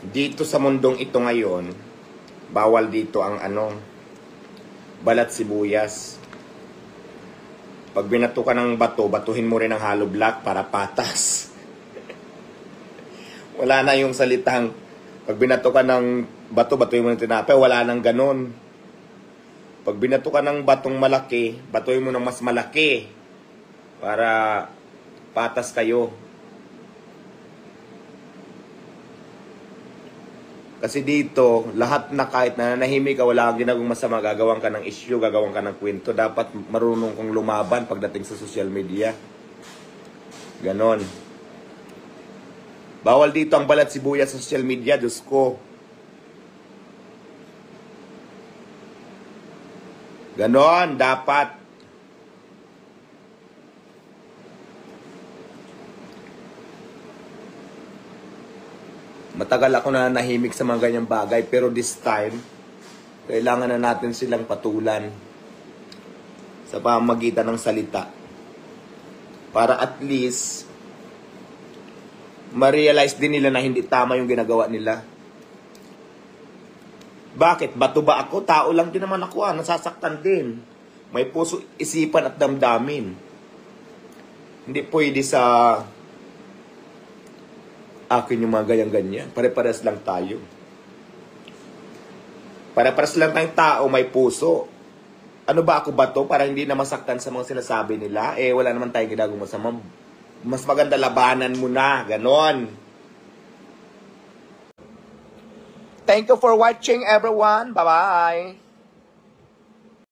Dito sa mundong ito ngayon, bawal dito ang balat sibuyas. Pag binato ka ng bato, batuhin mo rin ang hollow block para patas. Wala na yung salitang, pag binato ka ng bato, batuhin mo ng tinapay, wala nang ganon. Pag binato ka ng batong malaki, batuhin mo ng mas malaki para patas kayo. Kasi dito, lahat na kahit nananahimik ka, wala kang ginagawang masama, gagawin ka ng issue, gagawin ka ng kwento. Dapat marunong kong lumaban pagdating sa social media. Ganon. Bawal dito ang balat sibuyas sa social media, Diyos ko. Ganon, dapat. Matagal ako na nahimik sa mga ganyang bagay, pero this time, kailangan na natin silang patulan sa pamamagitan ng salita. Para at least, ma-realize din nila na hindi tama yung ginagawa nila. Bakit? Bato ba ako? Tao lang din naman ako, nasasaktan din. May puso, isipan at damdamin. Hindi pwede sa akin yung mga ganyan-ganyan. Pare-pares lang tayo. Pare-pares lang tayong tao, may puso. Ano ba ako ba to? Para hindi na masaktan sa mga sinasabi nila. Wala naman tayong ginagawang masama. Mas maganda labanan mo na. Ganon. Thank you for watching, everyone. Bye-bye.